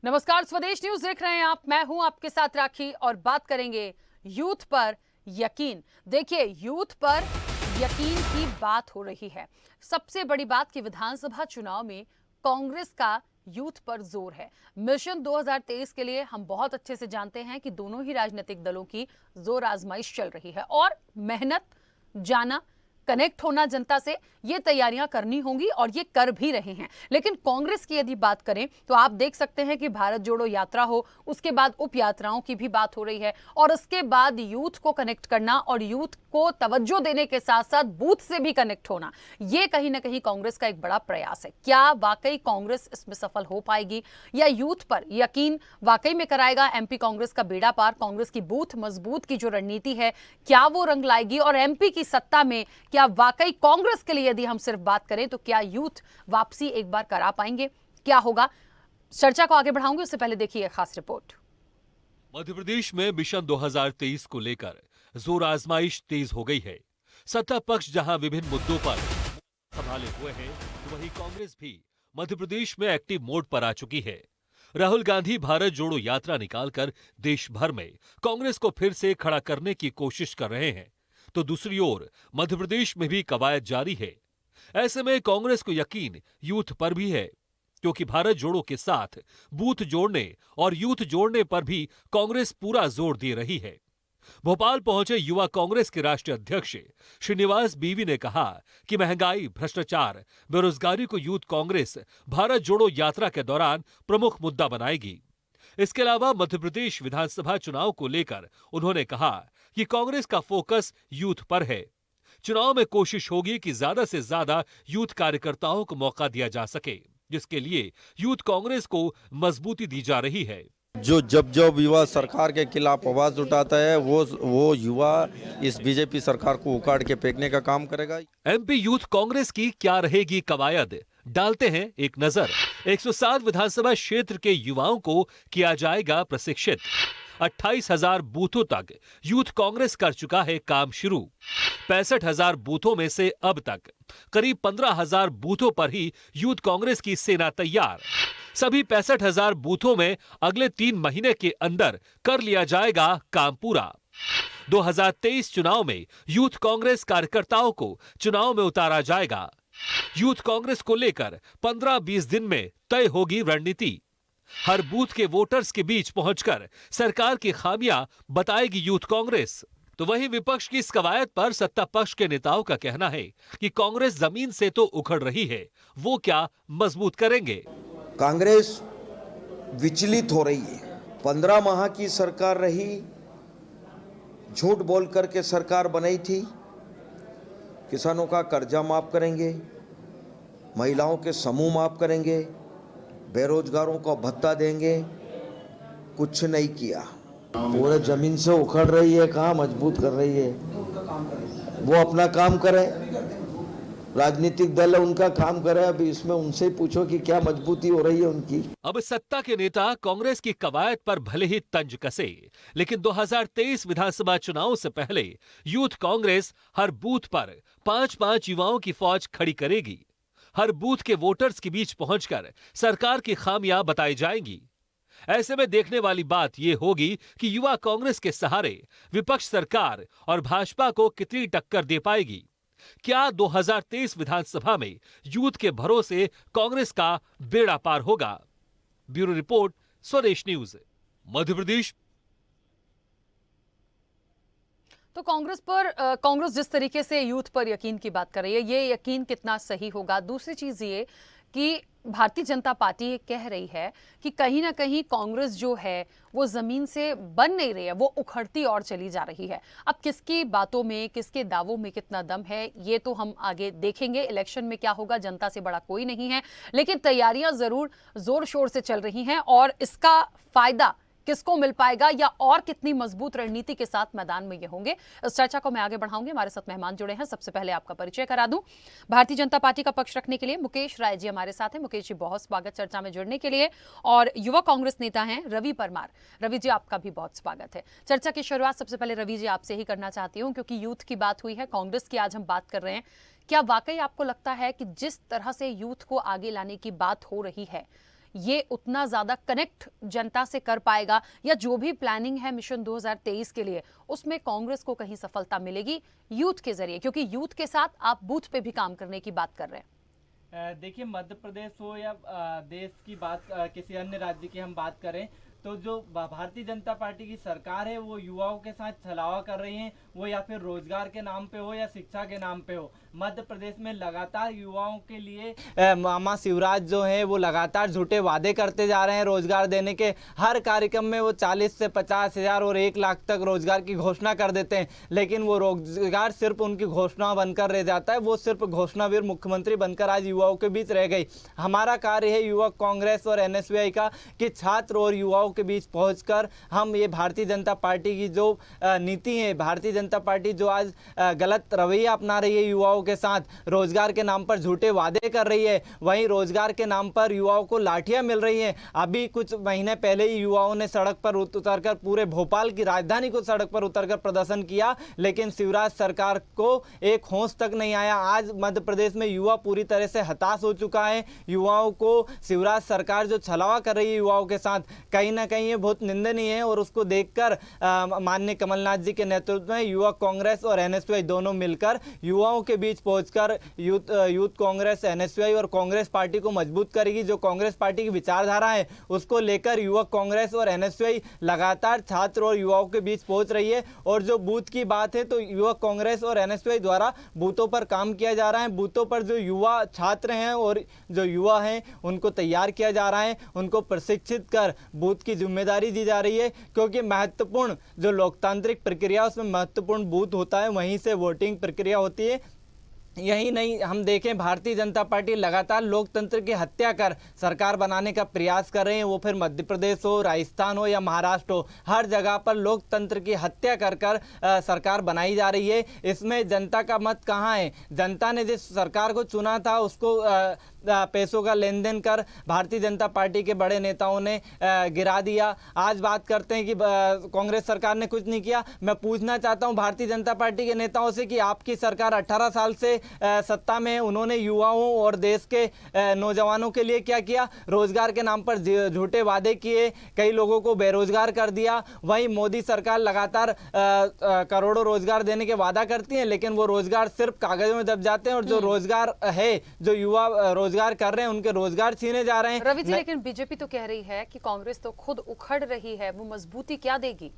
नमस्कार, स्वदेश न्यूज देख रहे हैं आप। मैं हूं आपके साथ राखी और बात करेंगे यूथ पर यकीन। देखिए, यूथ पर यकीन की बात हो रही है। सबसे बड़ी बात कि विधानसभा चुनाव में कांग्रेस का यूथ पर जोर है। मिशन 2023 के लिए हम बहुत अच्छे से जानते हैं कि दोनों ही राजनीतिक दलों की जोर आजमाइश चल रही है और मेहनत, जाना, कनेक्ट होना जनता से, ये तैयारियां करनी होंगी और ये कर भी रहे हैं। लेकिन कांग्रेस की यदि बात करें तो आप देख सकते हैं कि भारत जोड़ो यात्रा हो, उसके बाद उप यात्राओं की भी बात हो रही है और उसके बाद यूथ को कनेक्ट करना और यूथ को तवज्जो देने के साथ साथ बूथ से भी कनेक्ट होना, ये कहीं ना कहीं कांग्रेस का एक बड़ा प्रयास है। क्या वाकई कांग्रेस इसमें सफल हो पाएगी या यूथ पर यकीन वाकई में कराएगा एमपी कांग्रेस का बेड़ा पार? कांग्रेस की बूथ मजबूत की जो रणनीति है, क्या वो रंग लाएगी? और एमपी की सत्ता में क्या वाकई कांग्रेस के लिए यदि हम सिर्फ बात करें तो क्या यूथ वापसी एक बार करा पाएंगे? क्या होगा? चर्चा को आगे बढ़ाऊंगी, उससे पहले देखिए खास रिपोर्ट। मध्य प्रदेश में मिशन 2023 को लेकर जोर आजमाइश तेज हो गई है। सत्ता पक्ष जहां विभिन्न मुद्दों पर संभाले हुए हैं, तो वहीं कांग्रेस भी मध्य प्रदेश में एक्टिव मोड पर आ चुकी है। राहुल गांधी भारत जोड़ो यात्रा निकालकर देश भर में कांग्रेस को फिर से खड़ा करने की कोशिश कर रहे हैं, तो दूसरी ओर मध्य प्रदेश में भी कवायद जारी है। ऐसे में कांग्रेस को यकीन यूथ पर भी है, क्योंकि भारत जोड़ो के साथ बूथ जोड़ने और यूथ जोड़ने पर भी कांग्रेस पूरा जोर दे रही है। भोपाल पहुंचे युवा कांग्रेस के राष्ट्रीय अध्यक्ष श्रीनिवास बीवी ने कहा कि महंगाई, भ्रष्टाचार, बेरोजगारी को यूथ कांग्रेस भारत जोड़ो यात्रा के दौरान प्रमुख मुद्दा बनाएगी। इसके अलावा मध्य प्रदेश विधानसभा चुनाव को लेकर उन्होंने कहा कि कांग्रेस का फोकस यूथ पर है। चुनाव में कोशिश होगी कि ज्यादा से ज्यादा यूथ कार्यकर्ताओं को मौका दिया जा सके, जिसके लिए यूथ कांग्रेस को मजबूती दी जा रही है। जो जब युवा सरकार के खिलाफ आवाज उठाता है वो युवा इस बीजेपी सरकार को उखाड़ के फेंकने का काम करेगा। एमपी यूथ कांग्रेस की क्या रहेगी कवायद, डालते हैं एक नजर। 107 विधानसभा क्षेत्र के युवाओं को किया जाएगा प्रशिक्षित। 28,000 बूथों तक यूथ कांग्रेस कर चुका है काम शुरू। 65,000 बूथों में से अब तक करीब 15,000 बूथों पर ही यूथ कांग्रेस की सेना तैयार। सभी 65,000 बूथों में अगले 3 महीने के अंदर कर लिया जाएगा काम पूरा। 2023 चुनाव में यूथ कांग्रेस कार्यकर्ताओं को चुनाव में उतारा जाएगा। यूथ कांग्रेस को लेकर 15-20 दिन में तय होगी रणनीति। हर बूथ के वोटर्स के बीच पहुंचकर सरकार की खामियां बताएगी यूथ कांग्रेस। तो वहीं विपक्ष की इस कवायद पर सत्ता पक्ष के नेताओं का कहना है कि कांग्रेस जमीन से तो उखड़ रही है, वो क्या मजबूत करेंगे? कांग्रेस विचलित हो रही है। 15 माह की सरकार रही, झूठ बोल करके सरकार बनाई थी। किसानों का कर्जा माफ करेंगे, महिलाओं के समूह माफ करेंगे, बेरोजगारों को भत्ता देंगे, कुछ नहीं किया। पूरे जमीन से उखड़ रही है, कहाँ मजबूत कर रही है। वो अपना काम करे, राजनीतिक दल है उनका काम करे। अभी इसमें उनसे पूछो कि क्या मजबूती हो रही है उनकी। अब सत्ता के नेता कांग्रेस की कवायद पर भले ही तंज कसे, लेकिन 2023 विधानसभा चुनाव से पहले यूथ कांग्रेस हर बूथ पर 5-5 युवाओं की फौज खड़ी करेगी। हर बूथ के वोटर्स के बीच पहुंचकर सरकार की खामियां बताई जाएंगी। ऐसे में देखने वाली बात यह होगी कि युवा कांग्रेस के सहारे विपक्ष सरकार और भाजपा को कितनी टक्कर दे पाएगी। क्या 2023 विधानसभा में यूथ के भरोसे कांग्रेस का बेड़ा पार होगा? ब्यूरो रिपोर्ट, स्वदेश न्यूज। मध्य प्रदेश। तो कांग्रेस जिस तरीके से यूथ पर यकीन की बात कर रही है, ये यकीन कितना सही होगा? दूसरी चीज ये कि भारतीय जनता पार्टी ये कह रही है कि कहीं ना कहीं कांग्रेस जो है वो जमीन से बन नहीं रही है, वो उखड़ती और चली जा रही है। अब किसकी बातों में, किसके दावों में कितना दम है, ये तो हम आगे देखेंगे। इलेक्शन में क्या होगा, जनता से बड़ा कोई नहीं है, लेकिन तैयारियां जरूर जोर शोर से चल रही हैं और इसका फायदा किसको मिल पाएगा या और कितनी मजबूत रणनीति के साथ मैदान में ये होंगे, इस चर्चा को मैं आगे बढ़ाऊंगी। हमारे साथ मेहमान जुड़े हैं। सबसे पहले आपका परिचय करा दूं। भारतीय जनता पार्टी का पक्ष रखने के लिए मुकेश राय जी हमारे साथ हैं। मुकेश जी, बहुत स्वागत चर्चा में जुड़ने के लिए। और युवा कांग्रेस नेता हैं रवि परमार। रवि जी, आपका भी बहुत स्वागत है। चर्चा की शुरुआत सबसे पहले रवि जी आपसे ही करना चाहती हूँ, क्योंकि यूथ की बात हुई है, कांग्रेस की आज हम बात कर रहे हैं। क्या वाकई आपको लगता है कि जिस तरह से यूथ को आगे लाने की बात हो रही है, ये उतना ज्यादा कनेक्ट जनता से कर पाएगा, या जो भी प्लानिंग है मिशन 2023 के लिए उसमें कांग्रेस को कहीं सफलता मिलेगी यूथ के जरिए, क्योंकि यूथ के साथ आप बूथ पे भी काम करने की बात कर रहे हैं। देखिए, मध्य प्रदेश हो या देश की बात, किसी अन्य राज्य की हम बात करें, तो जो भारतीय जनता पार्टी की सरकार है वो युवाओं के साथ छलावा कर रही है, वो या फिर रोजगार के नाम पे हो या शिक्षा के नाम पे हो। मध्य प्रदेश में लगातार युवाओं के लिए मामा शिवराज जो है वो लगातार झूठे वादे करते जा रहे हैं रोजगार देने के। हर कार्यक्रम में वो 40 से 50 हज़ार और 1 लाख तक रोजगार की घोषणा कर देते हैं, लेकिन वो रोजगार सिर्फ उनकी घोषणा बनकर रह जाता है। वो सिर्फ घोषणावीर मुख्यमंत्री बनकर आज युवाओं के बीच रह गई। हमारा कार्य है युवक कांग्रेस और एनएसयूआई का कि छात्र और युवाओं के बीच पहुंचकर हम ये भारतीय जनता पार्टी की जो नीति है, भारतीय जनता पार्टी जो आज गलत रवैया अपना रही है युवाओं के साथ, रोजगार के नाम पर झूठे वादे कर रही है, वहीं रोजगार के नाम पर युवाओं को लाठियां मिल रही हैं। अभी कुछ महीने पहले ही युवाओं ने सड़क पर उतरकर पूरे भोपाल की राजधानी को सड़क पर उतरकर प्रदर्शन किया, लेकिन शिवराज सरकार को एक होश तक नहीं आया। आज मध्य प्रदेश में युवा पूरी तरह से हताश हो चुका है। युवाओं को शिवराज सरकार जो छलावा कर रही है युवाओं के साथ, कहीं ना कहीं ये बहुत निंदनीय है, और उसको देखकर माननीय कमलनाथ जी के नेतृत्व में युवा कांग्रेस और एनएसयूआई दोनों मिलकर युवाओं के बीच पहुंचकर यूथ कांग्रेस, एनएसयूआई और कांग्रेस पार्टी को मजबूत करेगी। जो कांग्रेस पार्टी की विचारधारा है उसको लेकर युवक कांग्रेस और एनएसयूआई लगातार छात्र और युवाओं के बीच पहुंच रही है। और जो बूथ की बात है तो युवक कांग्रेस और एनएसयूआई द्वारा बूथों पर काम किया जा रहा है। बूथों पर जो युवा छात्र हैं और जो युवा हैं उनको तैयार किया जा रहा है, उनको प्रशिक्षित कर बूथ की जिम्मेदारी दी जा रही है, क्योंकि महत्वपूर्ण जो लोकतांत्रिक प्रक्रिया उसमें महत्वपूर्ण बूथ होता है, वहीं से वोटिंग प्रक्रिया होती है। यही नहीं, हम देखें भारतीय जनता पार्टी लगातार लोकतंत्र की हत्या कर सरकार बनाने का प्रयास कर रहे हैं, वो फिर मध्य प्रदेश हो, राजस्थान हो या महाराष्ट्र हो, हर जगह पर लोकतंत्र की हत्या कर कर सरकार बनाई जा रही है। इसमें जनता का मत कहाँ है? जनता ने जिस सरकार को चुना था उसको पैसों का लेन देन कर भारतीय जनता पार्टी के बड़े नेताओं ने गिरा दिया। आज बात करते हैं कि कांग्रेस सरकार ने कुछ नहीं किया। मैं पूछना चाहता हूं भारतीय जनता पार्टी के नेताओं से कि आपकी सरकार 18 साल से सत्ता में है, उन्होंने युवाओं और देश के नौजवानों के लिए क्या किया? रोजगार के नाम पर झूठे वादे किए, कई लोगों को बेरोजगार कर दिया। वहीं मोदी सरकार लगातार करोड़ों रोजगार देने के वादा करती है, लेकिन वो रोजगार सिर्फ कागजों में दब जाते हैं, और जो रोजगार है, जो युवा रोजगार कर रहे हैं, उनके रोजगार छीने जा रहे हैं। रवि जी, लेकिन बीजेपी तो कह रही है कि कांग्रेस तो खुद उखड़ रही है, वो मजबूती क्या देगी?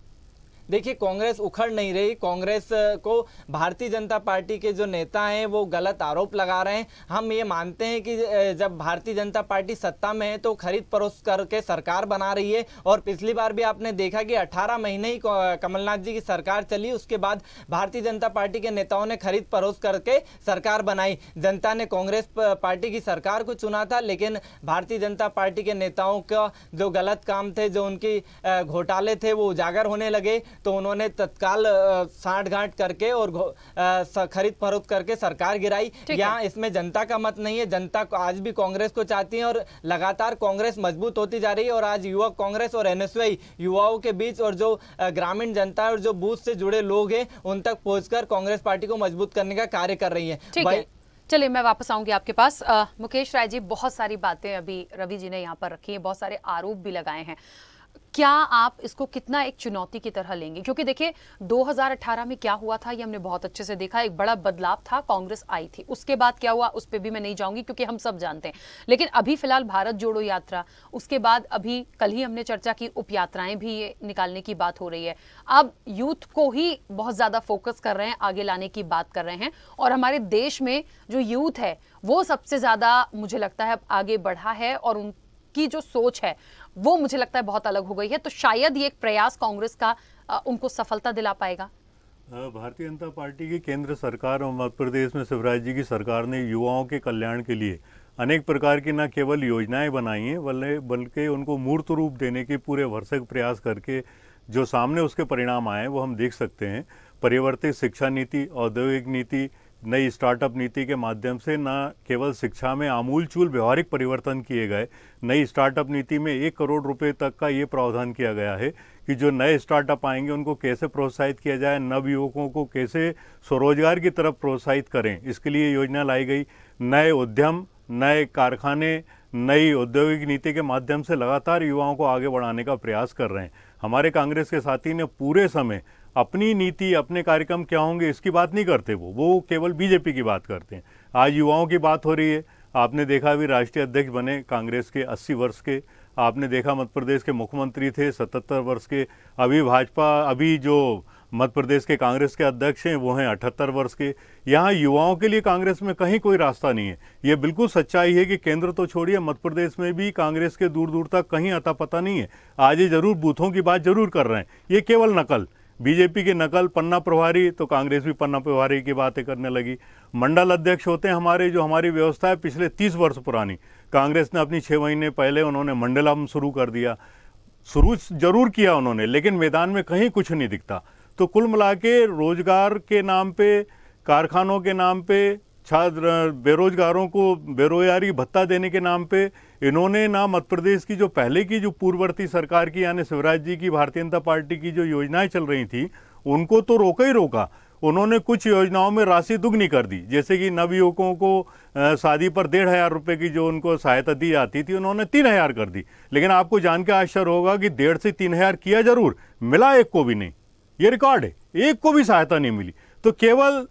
देखिए, कांग्रेस उखड़ नहीं रही। कांग्रेस को भारतीय जनता पार्टी के जो नेता हैं वो गलत आरोप लगा रहे हैं। हम ये मानते हैं कि जब भारतीय जनता पार्टी सत्ता में है तो खरीद फरोख्त करके सरकार बना रही है, और पिछली बार भी आपने देखा कि 18 महीने ही कमलनाथ जी की सरकार चली, उसके बाद भारतीय जनता पार्टी के नेताओं ने खरीद फरोख्त करके सरकार बनाई। जनता ने कांग्रेस पार्टी की सरकार को चुना था, लेकिन भारतीय जनता पार्टी के नेताओं का जो गलत काम थे, जो उनकी घोटाले थे, वो उजागर होने लगे, तो उन्होंने तत्काल साठगांठ करके और खरीद फरोख्त करके सरकार गिराई। यहाँ इसमें जनता का मत नहीं है। जनता आज भी कांग्रेस को चाहती है, और लगातार कांग्रेस मजबूत होती जा रही है। और आज युवक कांग्रेस और एनएसयूआई युवाओं के बीच और जो ग्रामीण जनता है और जो बूथ से जुड़े लोग हैं उन तक पहुंचकर कांग्रेस पार्टी को मजबूत करने का कार्य कर रही है। चलिए, मैं वापस आऊंगी आपके पास। मुकेश राय जी, बहुत सारी बातें अभी रवि जी ने यहाँ पर रखी है, बहुत सारे आरोप भी लगाए हैं। क्या आप इसको कितना एक चुनौती की तरह लेंगे? क्योंकि देखिए 2018 में क्या हुआ था ये हमने बहुत अच्छे से देखा। एक बड़ा बदलाव था, कांग्रेस आई थी। उसके बाद क्या हुआ उस पर भी मैं नहीं जाऊंगी क्योंकि हम सब जानते हैं। लेकिन अभी फिलहाल भारत जोड़ो यात्रा, उसके बाद अभी कल ही हमने चर्चा की उप यात्राएं भी निकालने की बात हो रही है। अब यूथ को ही बहुत ज्यादा फोकस कर रहे हैं, आगे लाने की बात कर रहे हैं। और हमारे देश में जो यूथ है वो सबसे ज्यादा मुझे लगता है अब आगे बढ़ा है, और उनकी जो सोच है वो मुझे लगता है बहुत अलग हो गई है। तो शायद ये एक प्रयास कांग्रेस का उनको सफलता दिला पाएगा। भारतीय जनता पार्टी की केंद्र सरकार और मध्य प्रदेश में शिवराज जी की सरकार ने युवाओं के कल्याण के लिए अनेक प्रकार की न केवल योजनाएं बनाई हैं, बल्कि उनको मूर्त रूप देने के पूरे भरसक प्रयास करके जो सामने उसके परिणाम आए वो हम देख सकते हैं। परिवर्तित शिक्षा नीति, औद्योगिक नीति, नई स्टार्टअप नीति के माध्यम से न केवल शिक्षा में आमूलचूल व्यवहारिक परिवर्तन किए गए, नई स्टार्टअप नीति में 1 करोड़ रुपए तक का ये प्रावधान किया गया है कि जो नए स्टार्टअप आएंगे उनको कैसे प्रोत्साहित किया जाए, नव युवकों को कैसे स्वरोजगार की तरफ प्रोत्साहित करें, इसके लिए योजना लाई गई। नए उद्यम, नए कारखाने, नई औद्योगिक नीति के माध्यम से लगातार युवाओं को आगे बढ़ाने का प्रयास कर रहे हैं। हमारे कांग्रेस के साथी ने पूरे समय अपनी नीति, अपने कार्यक्रम क्या होंगे इसकी बात नहीं करते, वो केवल बीजेपी की बात करते हैं। आज युवाओं की बात हो रही है। आपने देखा अभी राष्ट्रीय अध्यक्ष बने कांग्रेस के 80 वर्ष के, आपने देखा मध्य प्रदेश के मुख्यमंत्री थे 77 वर्ष के, अभी जो मध्य प्रदेश के कांग्रेस के अध्यक्ष हैं वो हैं 78 वर्ष के। यहाँ युवाओं के लिए कांग्रेस में कहीं कोई रास्ता नहीं है। ये बिल्कुल सच्चाई है कि केंद्र तो छोड़िए, मध्य प्रदेश में भी कांग्रेस के दूर दूर तक कहीं अता पता नहीं है। आज ये जरूर बूथों की बात जरूर कर रहे हैं, ये केवल नकल, बीजेपी की नकल। पन्ना प्रभारी तो कांग्रेस भी पन्ना प्रभारी की बातें करने लगी। मंडल अध्यक्ष होते हैं हमारे, जो हमारी व्यवस्था है पिछले 30 वर्ष पुरानी, कांग्रेस ने अपनी 6 महीने पहले उन्होंने मंडलम शुरू कर दिया। शुरू जरूर किया उन्होंने, लेकिन मैदान में कहीं कुछ नहीं दिखता। तो कुल मिला के रोजगार के नाम पे, कारखानों के नाम पे, छात्र बेरोजगारों को बेरोजगारी भत्ता देने के नाम पे इन्होंने ना मध्य प्रदेश की जो पहले की जो पूर्ववर्ती सरकार की यानी शिवराज जी की भारतीय जनता पार्टी की जो योजनाएं चल रही थी उनको तो रोका ही रोका। उन्होंने कुछ योजनाओं में राशि दुगनी कर दी, जैसे कि नवयुवकों को शादी पर 1,500 रुपये की जो उनको सहायता दी जाती थी उन्होंने 3,000 कर दी। लेकिन आपको जान के आश्चर्य होगा कि 1,500 से 3,000 किया जरूर, मिला एक को भी नहीं। ये रिकॉर्ड है, एक को भी सहायता नहीं मिली। तो केवल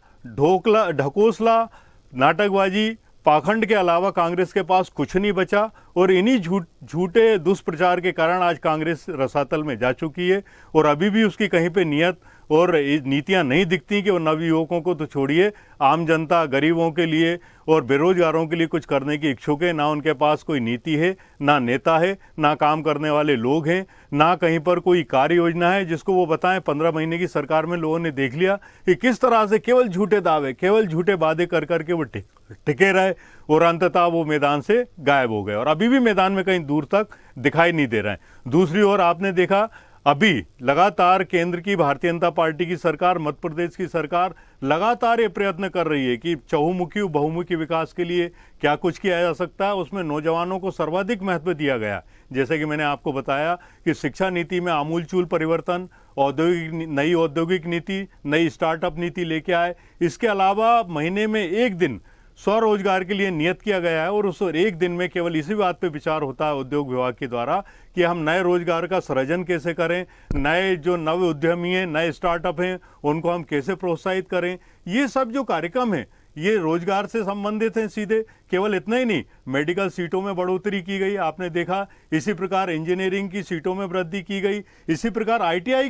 ढकोसला, नाटकबाजी, पाखंड के अलावा कांग्रेस के पास कुछ नहीं बचा। और इन्हीं झूठे दुष्प्रचार के कारण आज कांग्रेस रसातल में जा चुकी है और अभी भी उसकी कहीं पे नियत और नीतियां नहीं दिखती कि वो नवयुवकों को तो छोड़िए, आम जनता, गरीबों के लिए और बेरोजगारों के लिए कुछ करने की इच्छुक है। ना उनके पास कोई नीति है, ना नेता है, ना काम करने वाले लोग हैं, ना कहीं पर कोई कार्य योजना है जिसको वो बताएं। 15 महीने की सरकार में लोगों ने देख लिया कि किस तरह से केवल झूठे दावे, केवल झूठे वादे कर करके वो टिके रहे और अंततः वो मैदान से गायब हो गए और अभी भी मैदान में कहीं दूर तक दिखाई नहीं दे रहे हैं। दूसरी ओर आपने देखा अभी लगातार केंद्र की भारतीय जनता पार्टी की सरकार, मध्य प्रदेश की सरकार लगातार ये प्रयत्न कर रही है कि चहुमुखी बहुमुखी विकास के लिए क्या कुछ किया जा सकता है। उसमें नौजवानों को सर्वाधिक महत्व दिया गया। जैसे कि मैंने आपको बताया कि शिक्षा नीति में आमूलचूल परिवर्तन, नई औद्योगिक नीति, नई स्टार्टअप नीति लेके आए। इसके अलावा महीने में एक दिन स्वरोजगार के लिए नियत किया गया है और उस एक दिन में केवल इसी बात पे विचार होता है उद्योग विभाग के द्वारा कि हम नए रोजगार का सृजन कैसे करें, नए जो नव उद्यमी हैं, नए स्टार्टअप हैं, उनको हम कैसे प्रोत्साहित करें। ये सब जो कार्यक्रम है ये रोजगार से संबंधित हैं सीधे। केवल इतना ही नहीं, मेडिकल सीटों में बढ़ोतरी की गई, आपने देखा। इसी प्रकार इंजीनियरिंग की सीटों में वृद्धि की गई। इसी प्रकार आईटीआई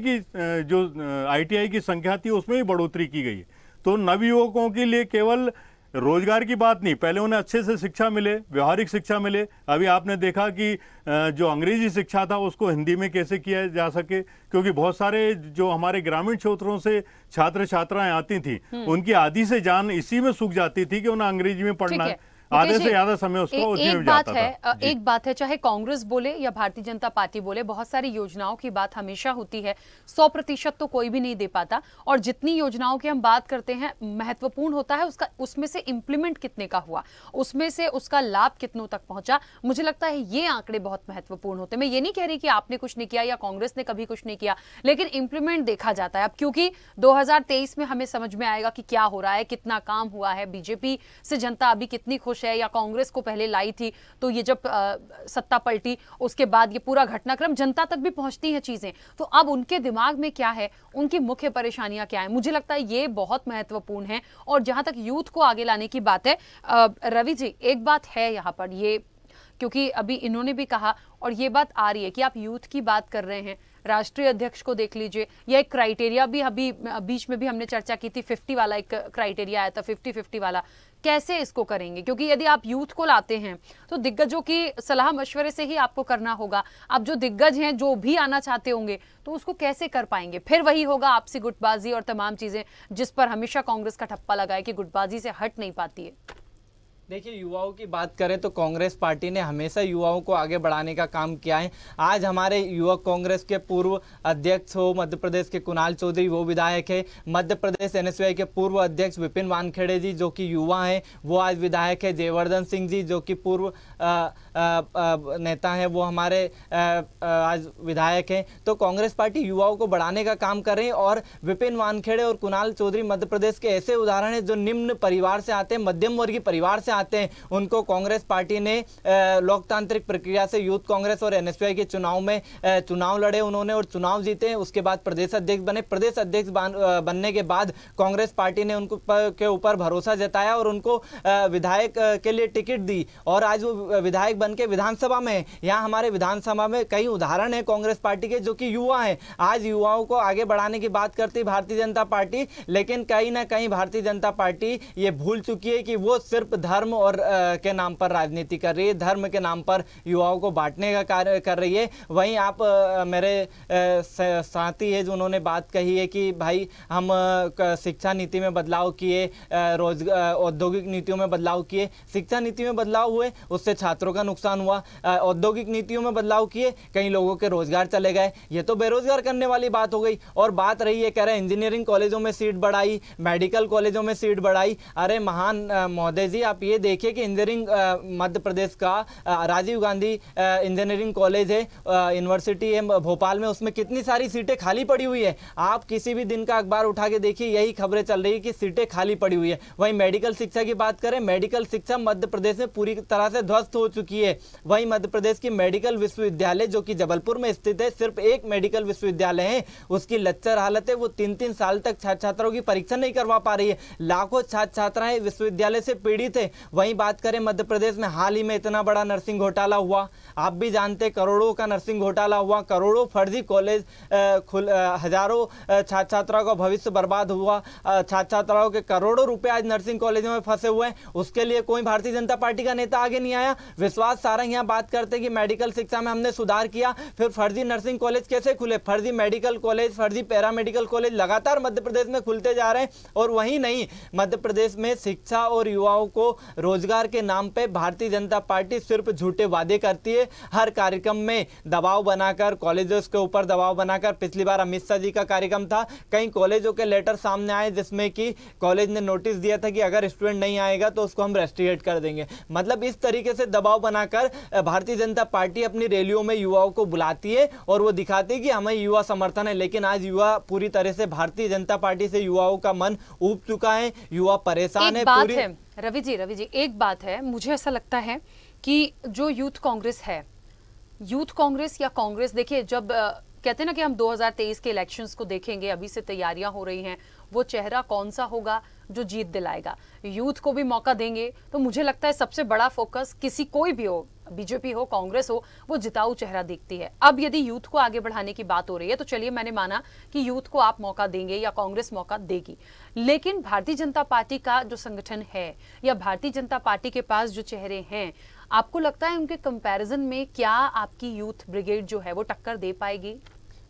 की संख्या थी उसमें भी बढ़ोतरी की गई। तो नवयुवकों के लिए केवल रोजगार की बात नहीं, पहले उन्हें अच्छे से शिक्षा मिले, व्यवहारिक शिक्षा मिले। अभी आपने देखा कि जो अंग्रेजी शिक्षा था उसको हिंदी में कैसे किया जा सके, क्योंकि बहुत सारे जो हमारे ग्रामीण क्षेत्रों से छात्र छात्राएं आती थी उनकी आधी से जान इसी में सूख जाती थी कि उन्हें अंग्रेजी में पढ़ना है। आधे से ज्यादा समय उसको उसी में जाता था। एक बात है, चाहे कांग्रेस बोले या भारतीय जनता पार्टी बोले, बहुत सारी योजनाओं की बात हमेशा होती है। 100% तो कोई भी नहीं दे पाता और जितनी योजनाओं की हम बात करते हैं महत्वपूर्ण होता है उसमें से इंप्लीमेंट कितने का हुआ, उसमें से उसका लाभ कितनों तक पहुंचा। मुझे लगता है ये आंकड़े बहुत महत्वपूर्ण होते हैं। मैं ये नहीं कह रही कि आपने कुछ नहीं किया या कांग्रेस ने कभी कुछ नहीं किया, लेकिन इंप्लीमेंट देखा जाता है। अब क्योंकि 2023 में हमें समझ में आएगा कि क्या हो रहा है, कितना काम हुआ है, बीजेपी से जनता अभी कितनी खुश है या कांग्रेस को पहले लाई थी। तो ये जब सत्ता पलटी उसके बाद ये पूरा घटनाक्रम जनता तक भी पहुंचती हैं चीजें, तो अब उनके दिमाग में क्या है, उनकी मुख्य परेशानियां क्या है, मुझे लगता है ये बहुत महत्वपूर्ण है। और जहां तक यूथ को आगे लाने की बात है, रवि जी एक बात है यहाँ पर, ये क्योंकि अभी इन्होंने भी कहा और ये बात आ रही है कि आप यूथ की बात कर रहे हैं, राष्ट्रीय अध्यक्ष को देख लीजिए, यह एक क्राइटेरिया भी अभी बीच में भी हमने चर्चा की थी, 50 वाला एक क्राइटेरिया आया था, 50-50 वाला। कैसे इसको करेंगे, क्योंकि यदि आप यूथ को लाते हैं तो दिग्गजों की सलाह मशवरे से ही आपको करना होगा। आप जो दिग्गज हैं जो भी आना चाहते होंगे तो उसको कैसे कर पाएंगे, फिर वही होगा आपसी गुटबाजी और तमाम चीजें जिस पर हमेशा कांग्रेस का ठप्पा लगा है कि गुटबाजी से हट नहीं पाती है। देखिए, युवाओं की बात करें तो कांग्रेस पार्टी ने हमेशा युवाओं को आगे बढ़ाने का काम किया है। आज हमारे युवक कांग्रेस के पूर्व अध्यक्ष हो मध्य प्रदेश के कुणाल चौधरी, वो विधायक है। मध्य प्रदेश एनएसयूआई के पूर्व अध्यक्ष विपिन वानखेड़े जी जो कि युवा हैं, वो आज विधायक है। जयवर्धन सिंह जी जो कि पूर्व नेता हैं, वो हमारे आज विधायक हैं। तो कांग्रेस पार्टी युवाओं को बढ़ाने का काम कर रही है और विपिन वानखेड़े और कुणाल चौधरी मध्य प्रदेश के ऐसे उदाहरण हैं जो निम्न परिवार से आते हैं, मध्यम वर्गीय परिवार से आते हैं उनको कांग्रेस पार्टी ने लोकतांत्रिक प्रक्रिया से यूथ कांग्रेस और एनएसयूआई के चुनाव में चुनाव लड़े उन्होंने और चुनाव जीते। उसके बाद प्रदेश अध्यक्ष बने। प्रदेश अध्यक्ष बनने के बाद कांग्रेस पार्टी ने उनको के ऊपर भरोसा जताया और उनको विधायक के लिए टिकट दी और आज वो विधायक बन के विधानसभा में है। यहाँ हमारे विधानसभा में कई उदाहरण है कांग्रेस पार्टी के जो कि युवा हैं। आज युवाओं को आगे बढ़ाने की बात करती भारतीय जनता पार्टी, लेकिन कहीं ना कहीं भारतीय जनता पार्टी ये भूल चुकी है कि वो सिर्फ धर्म और के नाम पर राजनीति कर रही है, धर्म के नाम पर युवाओं को बांटने का कार्य कर रही है। वहीं आप मेरे साथी है जो उन्होंने बात कही है कि भाई हम शिक्षा नीति में बदलाव किए, औद्योगिक नीतियों में बदलाव किए। शिक्षा नीति में बदलाव हुए उससे छात्रों का नुकसान हुआ, औद्योगिक नीतियों में बदलाव किए कई लोगों के रोजगार चले गए। ये तो बेरोजगार करने वाली बात हो गई। और बात रही है कह रहे हैं इंजीनियरिंग कॉलेजों में सीट बढ़ाई, मेडिकल कॉलेजों में सीट बढ़ाई। अरे महान महोदय जी आप ये देखिए कि इंजीनियरिंग मध्य प्रदेश का राजीव गांधी इंजीनियरिंग कॉलेज है, यूनिवर्सिटी है भोपाल में, उसमें कितनी सारी सीटें खाली पड़ी हुई है। आप किसी भी दिन का अखबार उठा के देखिए यही खबरें चल रही है कि सीटें खाली पड़ी हुई है। वहीं मेडिकल शिक्षा की बात करें, मेडिकल शिक्षा मध्य प्रदेश में पूरी तरह से ध्वस्त हो चुकी है। वहीं मध्य प्रदेश की मेडिकल विश्वविद्यालय जो कि जबलपुर में स्थित है, सिर्फ एक मेडिकल विश्वविद्यालय है, उसकी लच्चर हालत है। वो 3-3 साल तक छात्र छात्राओं की परीक्षा नहीं करवा पा रही है। लाखों छात्र छात्राएं विश्वविद्यालय से पीड़ित है। वहीं बात करें मध्य प्रदेश में हाल ही में इतना बड़ा नर्सिंग घोटाला हुआ, आप भी जानते, करोड़ों का नर्सिंग घोटाला हुआ, करोड़ों फर्जी कॉलेज हजारों छात्र छात्राओं का भविष्य बर्बाद हुआ, छात्र छात्राओं के करोड़ों रुपए आज नर्सिंग कॉलेजों में फंसे हुए हैं। उसके लिए कोई भारतीय जनता पार्टी का नेता आगे नहीं आया। विश्वास सारंग यहाँ बात करते कि मेडिकल शिक्षा में हमने सुधार किया, फिर फर्जी नर्सिंग कॉलेज कैसे खुले, फर्जी मेडिकल कॉलेज, फर्जी पैरामेडिकल कॉलेज लगातार मध्य प्रदेश में खुलते जा रहे हैं। और वहीं नहीं, मध्य प्रदेश में शिक्षा और युवाओं को रोजगार के नाम पे भारतीय जनता पार्टी सिर्फ झूठे वादे करती है। हर कार्यक्रम में दबाव बनाकर, कॉलेजों के ऊपर दबाव बनाकर, पिछली बार अमित शाह जी का कार्यक्रम था, कई कॉलेजों के लेटर सामने आए जिसमें कि कॉलेज ने नोटिस दिया था कि अगर स्टूडेंट नहीं आएगा तो उसको हम रेस्ट्रिकेट कर देंगे। मतलब इस तरीके से दबाव बनाकर भारतीय जनता पार्टी अपनी रैलियों में युवाओं को बुलाती है और वो दिखाती है कि हमें युवा समर्थन है। लेकिन आज युवा पूरी तरह से भारतीय जनता पार्टी से युवाओं का मन ऊब चुका है, युवा परेशान है। बात है रवि जी, एक बात है, मुझे ऐसा लगता है कि जो यूथ कांग्रेस है, यूथ कांग्रेस या कांग्रेस, देखिए जब कहते हैं ना कि हम 2023 के इलेक्शंस को देखेंगे, अभी से तैयारियां हो रही हैं, वो चेहरा कौन सा होगा जो जीत दिलाएगा, यूथ को भी मौका देंगे। तो मुझे लगता है सबसे बड़ा फोकस किसी कोई भी हो, बीजेपी हो, कांग्रेस हो, वो जिताऊ चेहरा देखती है। अब यदि यूथ को आगे बढ़ाने की बात हो रही है तो चलिए मैंने माना कि यूथ को आप मौका देंगे या कांग्रेस मौका देगी, लेकिन भारतीय जनता पार्टी का जो संगठन है या भारतीय जनता पार्टी के पास जो चेहरे हैं, आपको लगता है उनके कंपैरिजन में क्या आपकी यूथ ब्रिगेड जो है वो टक्कर दे पाएगी?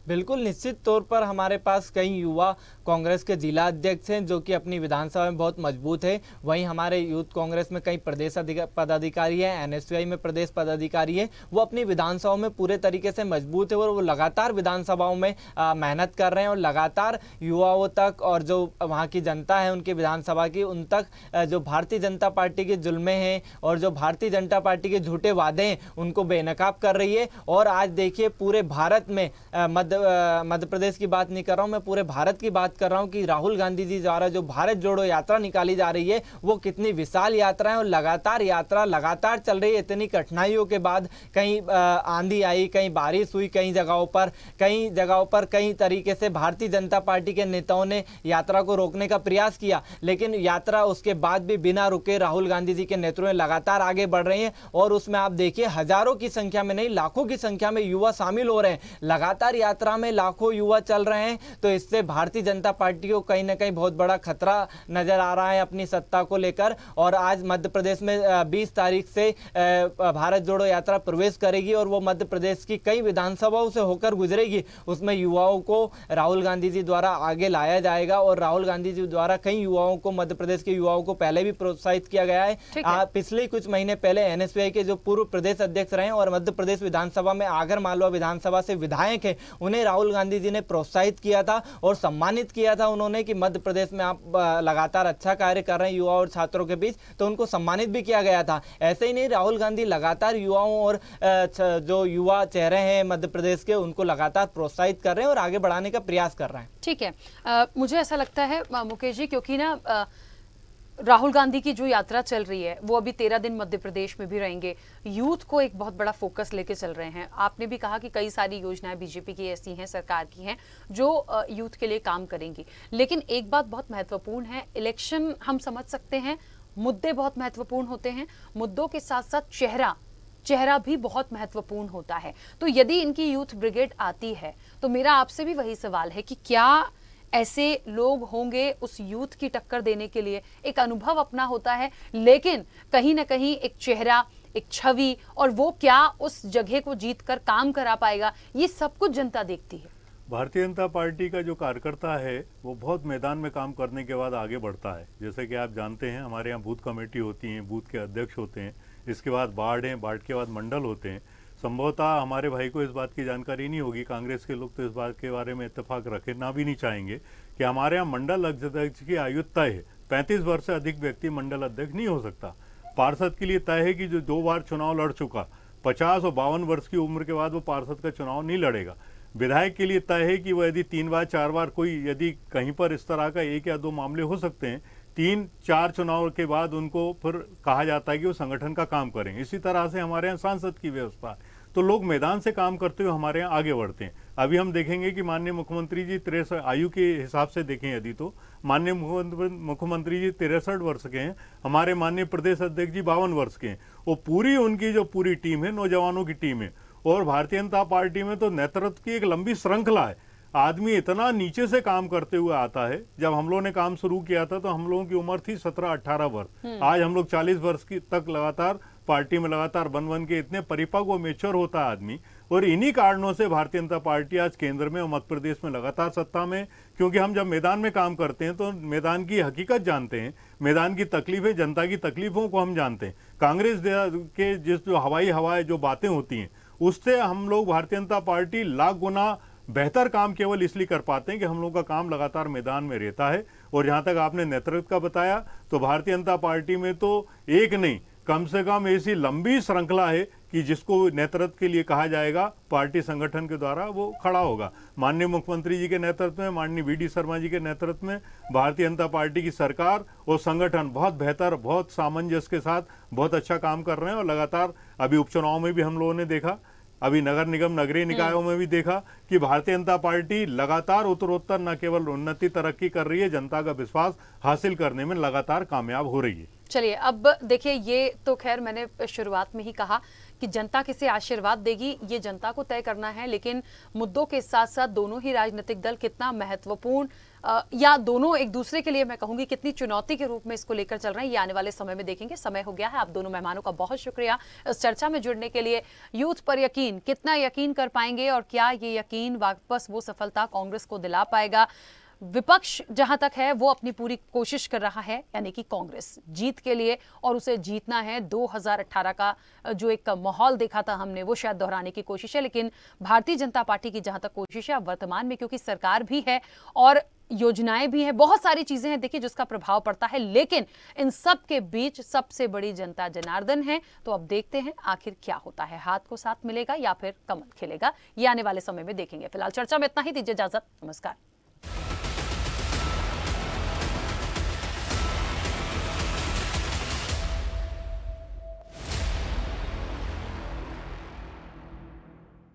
बिल्कुल निश्चित तौर पर हमारे पास कई युवा कांग्रेस के जिला अध्यक्ष हैं जो कि अपनी विधानसभा में बहुत मजबूत है। वहीं हमारे यूथ कांग्रेस में कई प्रदेश पदाधिकारी हैं, एनएसयूआई में प्रदेश पदाधिकारी हैं, वो अपनी विधानसभाओं में पूरे तरीके से मजबूत है और वो लगातार विधानसभाओं में मेहनत कर रहे हैं और लगातार युवाओं तक और जो वहाँ की जनता है उनकी विधानसभा की, उन तक जो भारतीय जनता पार्टी के जुल्में हैं और जो भारतीय जनता पार्टी के झूठे वादे हैं उनको बेनकाब कर रही है। और आज देखिए पूरे भारत में मध्य प्रदेश की बात नहीं कर रहा हूं, मैं पूरे भारत की बात कर रहा हूं कि राहुल गांधी जी द्वारा जो भारत जोड़ो यात्रा निकाली जा रही है वो कितनी विशाल यात्रा है और लगातार यात्रा लगातार चल रही है। इतनी कठिनाइयों के बाद, कहीं आंधी आई, कहीं बारिश हुई, कई जगहों पर कई तरीके से भारतीय जनता पार्टी के नेताओं ने यात्रा को रोकने का प्रयास किया, लेकिन यात्रा उसके बाद भी बिना रुके राहुल गांधी जी के नेतृत्व में लगातार आगे बढ़ रही है। और उसमें आप देखिए हजारों की संख्या में नहीं, लाखों की संख्या में युवा शामिल हो रहे हैं। लगातार यात्रा में लाखों युवा चल रहे हैं, तो इससे भारतीय जनता पार्टी को कहीं ना कहीं बहुत बड़ा खतरा नजर आ रहा है अपनी सत्ता को लेकर। और आज मध्य प्रदेश में 20 तारीख से भारत जोड़ो यात्रा प्रवेश करेगी और वो मध्य प्रदेश की कई विधानसभाओं से होकर गुजरेगी। उसमें युवाओं को राहुल गांधी जी द्वारा आगे लाया जाएगा और राहुल गांधी जी द्वारा कई युवाओं को, मध्य प्रदेश के युवाओं को पहले भी प्रोत्साहित किया गया है। पिछले कुछ महीने पहले एनएसयूआई के जो पूर्व प्रदेश अध्यक्ष रहे और मध्य प्रदेश विधानसभा में आगर मालवा विधानसभा से विधायक है, उन्हें राहुल गांधी जी ने प्रोत्साहित किया था और सम्मानित किया था उन्होंने कि मध्य प्रदेश में आप लगातार अच्छा कार्य कर रहे हैं युवा और छात्रों के बीच, तो उनको सम्मानित भी किया गया था। ऐसे ही नहीं, राहुल गांधी लगातार युवाओं और जो युवा चेहरे हैं मध्य प्रदेश के उनको लगातार प्रोत्साहित कर रहे हैं और आगे बढ़ाने का प्रयास कर रहे हैं। ठीक है, मुझे ऐसा लगता है मुकेश जी, क्योंकि ना राहुल गांधी की जो यात्रा चल रही है वो अभी 13 दिन मध्य प्रदेश में भी रहेंगे, यूथ को एक बहुत बड़ा फोकस लेके चल रहे हैं। आपने भी कहा कि कई सारी योजनाएं बीजेपी की ऐसी हैं, सरकार की हैं, जो यूथ के लिए काम करेंगी। लेकिन एक बात बहुत महत्वपूर्ण है, इलेक्शन हम समझ सकते हैं, मुद्दे बहुत महत्वपूर्ण होते हैं, मुद्दों के साथ साथ चेहरा भी बहुत महत्वपूर्ण होता है। तो यदि इनकी यूथ ब्रिगेड आती है तो मेरा आपसे भी वही सवाल है कि क्या ऐसे लोग होंगे उस यूथ की टक्कर देने के लिए? एक अनुभव अपना होता है, लेकिन कहीं ना कहीं एक चेहरा, एक छवि, और वो क्या उस जगह को जीत कर काम करा पाएगा, ये सब कुछ जनता देखती है। भारतीय जनता पार्टी का जो कार्यकर्ता है वो बहुत मैदान में काम करने के बाद आगे बढ़ता है। जैसे कि आप जानते हैं, हमारे यहाँ बूथ कमेटी होती हैं, बूथ के अध्यक्ष होते हैं, इसके बाद वार्ड हैं, वार्ड के बाद मंडल होते हैं। संभवतः हमारे भाई को इस बात की जानकारी नहीं होगी, कांग्रेस के लोग तो इस बात के बारे में इत्तेफाक रखना भी नहीं चाहेंगे कि हमारे यहाँ मंडल अध्यक्ष की आयु तय है। 35 वर्ष से अधिक व्यक्ति मंडल अध्यक्ष नहीं हो सकता। पार्षद के लिए तय है कि जो 2 बार चुनाव लड़ चुका, 50 और 52 वर्ष की उम्र के बाद वो पार्षद का चुनाव नहीं लड़ेगा। विधायक के लिए तय है कि वो यदि 3 बार 4 बार कोई, यदि कहीं पर इस तरह का 1 या 2 मामले हो सकते हैं, 3-4 चुनाव के बाद उनको फिर कहा जाता है कि वो संगठन का काम करें। इसी तरह से हमारे यहाँ सांसद की व्यवस्था है, तो लोग मैदान से काम करते हुए हमारे यहाँ आगे बढ़ते हैं। अभी हम देखेंगे कि माननीय मुख्यमंत्री जी 63 आयु के हिसाब से देखें यदि, तो माननीय मुख्यमंत्री जी 63 वर्ष के हैं, हमारे माननीय प्रदेश अध्यक्ष जी 52 वर्ष के हैं। वो पूरी उनकी जो पूरी टीम है, नौजवानों की टीम है। और भारतीय जनता पार्टी में तो नेतृत्व की एक लंबी श्रृंखला है। आदमी इतना नीचे से काम करते हुए आता है। जब हम लोगों ने काम शुरू किया था तो हम लोगों की उम्र थी 17-18 वर्ष। आज हम लोग 40 वर्ष की तक लगातार पार्टी में लगातार बन के इतने परिपक्व व मेच्योर होता है आदमी। और इन्हीं कारणों से भारतीय जनता पार्टी आज केंद्र में और मध्य प्रदेश में लगातार सत्ता में, क्योंकि हम जब मैदान में काम करते हैं तो मैदान की हकीकत जानते हैं, मैदान की तकलीफें, जनता की तकलीफों को हम जानते हैं। कांग्रेस के जिस जो हवाई जो बातें होती हैं उससे हम लोग भारतीय जनता पार्टी लाख गुना बेहतर काम केवल इसलिए कर पाते हैं कि हम लोग का काम लगातार मैदान में रहता है। और जहां तक आपने नेतृत्व का बताया, तो भारतीय जनता पार्टी में तो एक नहीं, कम से कम ऐसी लंबी श्रृंखला है कि जिसको नेतृत्व के लिए कहा जाएगा पार्टी संगठन के द्वारा वो खड़ा होगा। माननीय मुख्यमंत्री जी के नेतृत्व में, माननीय वी.डी. शर्मा जी के नेतृत्व में भारतीय जनता पार्टी की सरकार और संगठन बहुत बेहतर, बहुत सामंजस्य के साथ बहुत अच्छा काम कर रहे हैं। और लगातार अभी उपचुनाव में भी हम लोगों ने देखा, अभी नगर निगम नगरीय निकायों में भी देखा कि भारतीय जनता पार्टी लगातार उत्तरोत्तर न केवल उन्नति तरक्की कर रही है, जनता का विश्वास हासिल करने में लगातार कामयाब हो रही है। चलिए, अब देखिए, ये तो खैर मैंने शुरुआत में ही कहा कि जनता किसे आशीर्वाद देगी ये जनता को तय करना है, लेकिन मुद्दों के साथ साथ दोनों ही राजनीतिक दल कितना महत्वपूर्ण या दोनों एक दूसरे के लिए मैं कहूंगी कितनी चुनौती के रूप में इसको लेकर चल रहे हैं, ये आने वाले समय में देखेंगे। समय हो गया है। आप दोनों मेहमानों का बहुत शुक्रिया इस चर्चा में जुड़ने के लिए। यूथ पर यकीन, कितना यकीन कर पाएंगे और क्या ये यकीन वापस वो सफलता कांग्रेस को दिला पाएगा? विपक्ष जहां तक है वो अपनी पूरी कोशिश कर रहा है, यानी कि कांग्रेस जीत के लिए, और उसे जीतना है। 2018 का जो एक माहौल देखा था हमने वो शायद दोहराने की कोशिश है, लेकिन भारतीय जनता पार्टी की जहां तक कोशिश है वर्तमान में, क्योंकि सरकार भी है और योजनाएं भी हैं, बहुत सारी चीजें हैं देखिए जिसका प्रभाव पड़ता है, लेकिन इन सब के बीच सबसे बड़ी जनता जनार्दन है। तो अब देखते हैं आखिर क्या होता है, हाथ को साथ मिलेगा या फिर कमल खिलेगा, ये आने वाले समय में देखेंगे। फिलहाल चर्चा में इतना ही, दीजिए इजाजत, नमस्कार।